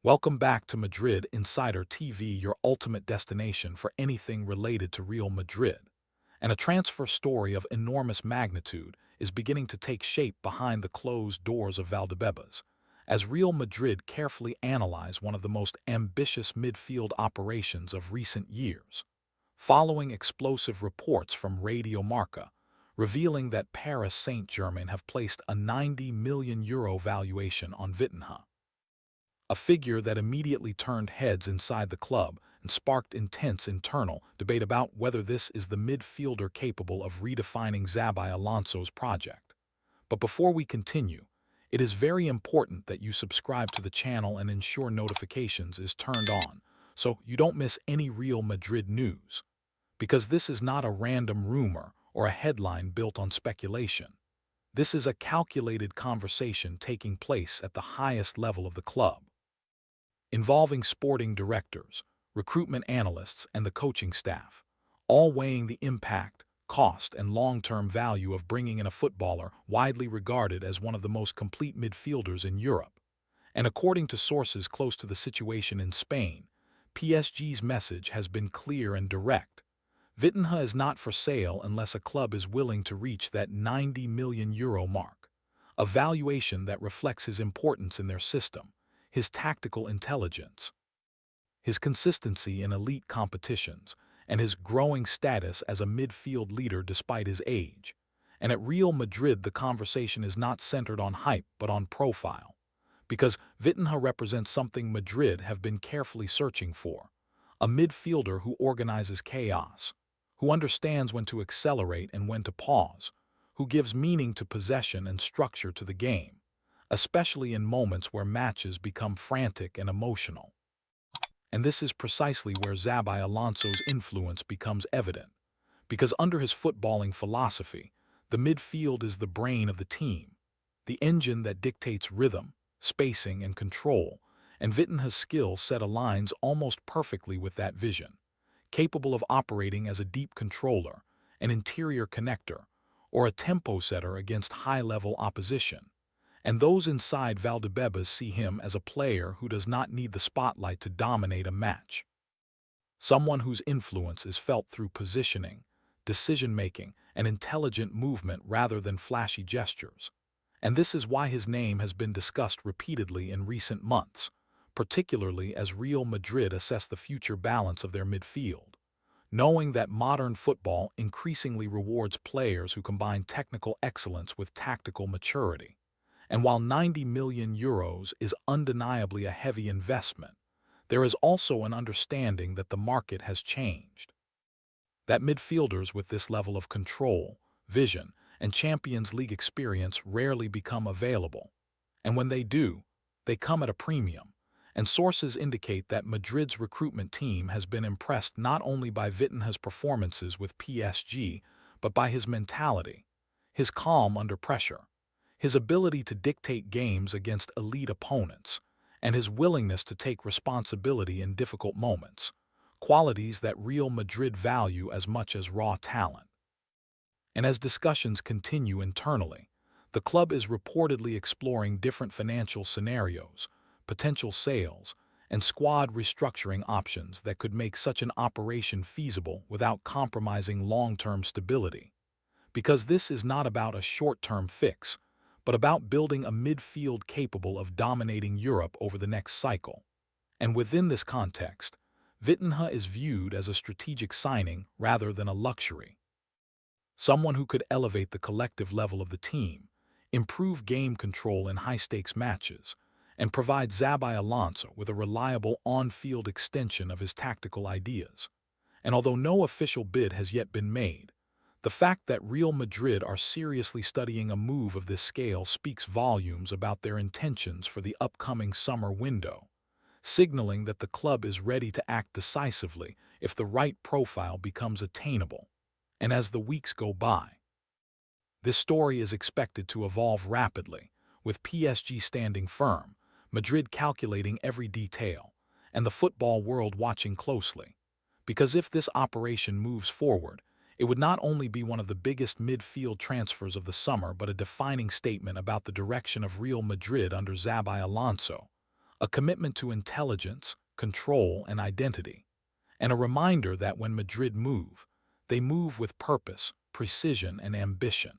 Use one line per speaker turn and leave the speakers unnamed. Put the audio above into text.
Welcome back to Madrid Insider TV, your ultimate destination for anything related to Real Madrid. And a transfer story of enormous magnitude is beginning to take shape behind the closed doors of Valdebebas, as Real Madrid carefully analyze one of the most ambitious midfield operations of recent years. Following explosive reports from Radio Marca, revealing that Paris Saint-Germain have placed a €90 million valuation on Vitinha, a figure that immediately turned heads inside the club and sparked intense internal debate about whether this is the midfielder capable of redefining Xabi Alonso's project. But before we continue, it is very important that you subscribe to the channel and ensure notifications is turned on so you don't miss any Real Madrid news. Because this is not a random rumor or a headline built on speculation. This is a calculated conversation taking place at the highest level of the club, involving sporting directors, recruitment analysts, and the coaching staff, all weighing the impact, cost, and long-term value of bringing in a footballer widely regarded as one of the most complete midfielders in Europe. And according to sources close to the situation in Spain, PSG's message has been clear and direct. Vitinha is not for sale unless a club is willing to reach that €90 million mark, a valuation that reflects his importance in their system, his tactical intelligence, his consistency in elite competitions, and his growing status as a midfield leader despite his age. And at Real Madrid, the conversation is not centered on hype but on profile, because Vitinha represents something Madrid have been carefully searching for: a midfielder who organizes chaos, who understands when to accelerate and when to pause, who gives meaning to possession and structure to the game, especially in moments where matches become frantic and emotional. And this is precisely where Xabi Alonso's influence becomes evident, because under his footballing philosophy, the midfield is the brain of the team, the engine that dictates rhythm, spacing, and control, and Vitinha's skill set aligns almost perfectly with that vision, capable of operating as a deep controller, an interior connector, or a tempo setter against high-level opposition. And those inside Valdebebas see him as a player who does not need the spotlight to dominate a match. Someone whose influence is felt through positioning, decision-making, and intelligent movement rather than flashy gestures. And this is why his name has been discussed repeatedly in recent months, particularly as Real Madrid assess the future balance of their midfield, knowing that modern football increasingly rewards players who combine technical excellence with tactical maturity. And while €90 million is undeniably a heavy investment, there is also an understanding that the market has changed, that midfielders with this level of control, vision, and Champions League experience rarely become available. And when they do, they come at a premium. And sources indicate that Madrid's recruitment team has been impressed not only by Vitinha's performances with PSG, but by his mentality, his calm under pressure, his ability to dictate games against elite opponents, and his willingness to take responsibility in difficult moments, qualities that Real Madrid value as much as raw talent. And as discussions continue internally, the club is reportedly exploring different financial scenarios, potential sales, and squad restructuring options that could make such an operation feasible without compromising long-term stability. Because this is not about a short-term fix, but about building a midfield capable of dominating Europe over the next cycle. And within this context, Vitinha is viewed as a strategic signing rather than a luxury. Someone who could elevate the collective level of the team, improve game control in high-stakes matches, and provide Xabi Alonso with a reliable on-field extension of his tactical ideas. And although no official bid has yet been made, the fact that Real Madrid are seriously studying a move of this scale speaks volumes about their intentions for the upcoming summer window, signaling that the club is ready to act decisively if the right profile becomes attainable. And as the weeks go by, this story is expected to evolve rapidly, with PSG standing firm, Madrid calculating every detail, and the football world watching closely. Because if this operation moves forward, it would not only be one of the biggest midfield transfers of the summer but a defining statement about the direction of Real Madrid under Xabi Alonso, a commitment to intelligence, control, and identity, and a reminder that when Madrid move, they move with purpose, precision, and ambition.